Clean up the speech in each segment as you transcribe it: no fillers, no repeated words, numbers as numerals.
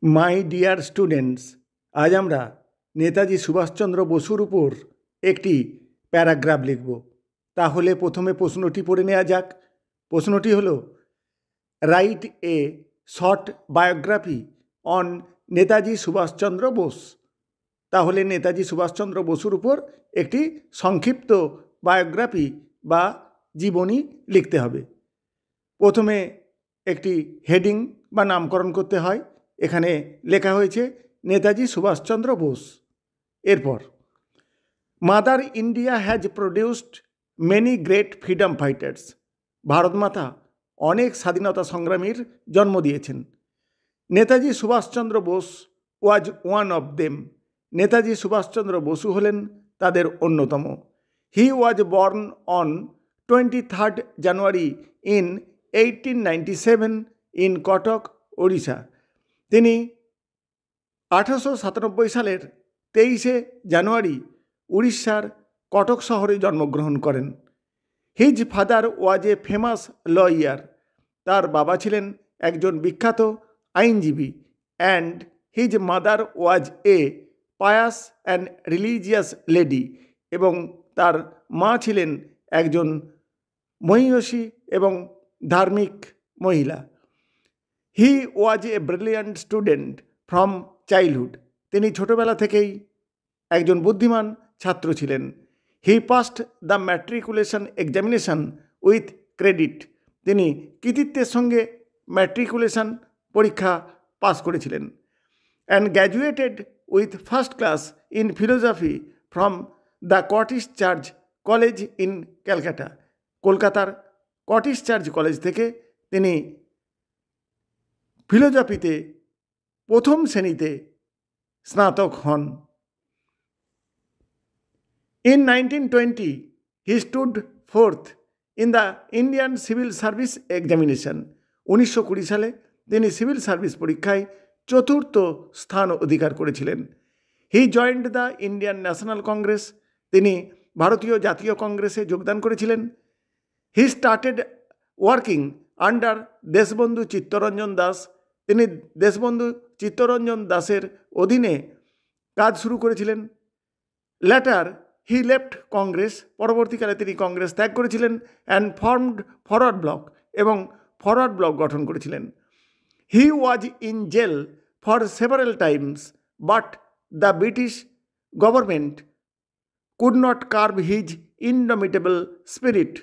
My dear students, আজ আমরা নেতাজি সুভাষচন্দ্র বসুর উপর একটি প্যারাগ্রাফ লিখব। তাহলে প্রথমে প্রশ্নটি পড়ে নেওয়া যাক। প্রশ্নটি হলো, write a short biography on Netaji Subhash Chandra Bose. তাহলে নেতাজি সুভাষচন্দ্র বসুর উপর একটি সংক্ষিপ্ত বায়োগ্রাফি বা জীবনী লিখতে হবে। প্রথমে একটি হেডিং বা নামকরণ করতে হয়। এখানে লেখা হয়েছে নেতাজি সুভাষচন্দ্র বোস। এরপর, mother India has produced many great freedom fighters. Bharat Mata অনেক স্বাধীনতা সংগ্রামীর জন্ম দিয়েছেন। Netaji Subhash Chandra Bose was one of them. Netaji Subhash Chandra Basu হলেন তাদের অন্যতম। He was born on 23 January in 1897 in Cuttack, Odisha. তিনি 1897 সালের 23 জানুয়ারি উড়িষ্যার কটক শহরে জন্মগ্রহণ করেন। His father was a famous lawyer. তার বাবা ছিলেন একজন বিখ্যাত আইনজীবী। And his mother was a pious and religious lady. এবং তার মা ছিলেন একজন মহিষী এবং ধার্মিক মহিলা। He was a brilliant student from childhood. তিনি ছোটবেলা থেকেই একজন বুদ্ধিমান ছাত্র ছিলেন। He passed the matriculation examination with credit. তিনি কৃতিত্বের সঙ্গে ম্যাট্রিকুলেশন পরীক্ষা পাস করেছিলেন। And graduated with first class in philosophy from the Scottish church college in Calcutta. কলকাতার কটিশ চার্চ কলেজ থেকে তিনি ফিলোসফিতে প্রথম শ্রেণীতে স্নাতক হন। In 1920, he stood fourth in the Indian Civil Service Examination. 1920 সালে তিনি সিভিল সার্ভিস পরীক্ষায় চতুর্থ স্থান অধিকার করেছিলেন। He joined the Indian National Congress. তিনি ভারতীয় জাতীয় কংগ্রেসে যোগদান করেছিলেন। He started working under Deshbandhu Chittaranjan Das. তিনি দেশবন্ধু চিত্তরঞ্জন দাসের অধীনে কাজ শুরু করেছিলেন। Later he left Congress. পরবর্তীকালে তিনি কংগ্রেস ত্যাগ করেছিলেন। অ্যান্ড ফর্মড ফরওয়ার্ড ব্লক এবং ফরওয়ার্ড ব্লক গঠন করেছিলেন। He was in jail for several times but the British government could not curb his indomitable spirit.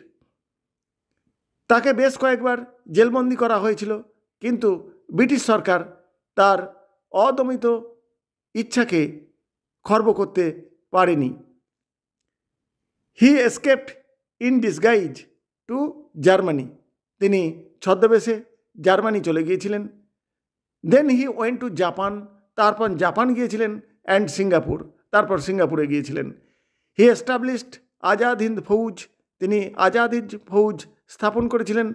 তাকে বেশ কয়েকবার জেলবন্দি করা হয়েছিল, কিন্তু ব্রিটিশ সরকার তার অদমিত ইচ্ছাকে খর্ব করতে পারেনি। হি escaped in disguise two Germany. তিনি ছদ্মবেশে জার্মানি চলে গিয়েছিলেন। দেন হি ওয়েন্ট টু জাপান। তারপর জাপান গিয়েছিলেন। And Singapore. তারপর সিঙ্গাপুরে গিয়েছিলেন। হি এস্টাবলিশড আজাদ হিন্দ ফৌজ। তিনি আজাদ হিন্দ ফৌজ স্থাপন করেছিলেন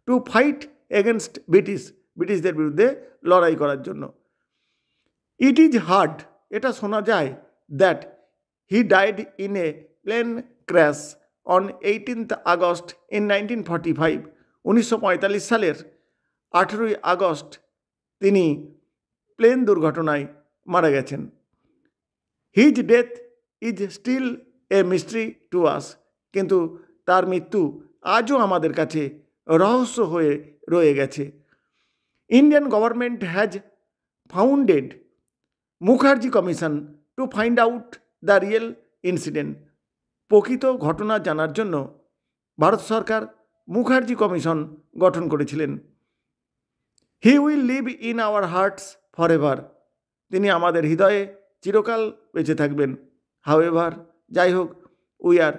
টু ফাইট এগেনস্ট ব্রিটিশদের বিরুদ্ধে লড়াই করার জন্য। ইট ইজ হার্ড, এটা শোনা যায়, that he died in a plane crash on 18 August in 1945। 1945 সালের 18 আগস্ট তিনি প্লেন দুর্ঘটনায় মারা গেছেন। His death is still a mystery to us. কিন্তু তার মৃত্যু আজও আমাদের কাছে রহস্য হয়ে রয়ে গেছে। Indian government has founded Mukherjee commission to find out the real incident. প্রকৃত ঘটনা জানার জন্য ভারত সরকার মুখার্জি কমিশন গঠন করেছিলেন। He will live in our hertz for ever. তিনি আমাদের হৃদয়ে চিরকাল বেঁচে থাকবেন। হাউএভার, যাই হোক, we are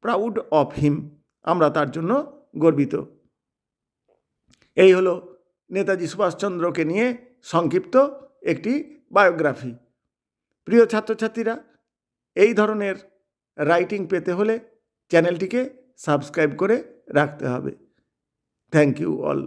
proud of him. আমরা তার জন্য গর্বিত। এই হলো নেতাজি সুভাষচন্দ্রকে নিয়ে সংক্ষিপ্ত একটি বায়োগ্রাফি। প্রিয় ছাত্রছাত্রীরা, এই ধরনের রাইটিং পেতে হলে চ্যানেলটিকে সাবস্ক্রাইব করে রাখতে হবে। Thank you all.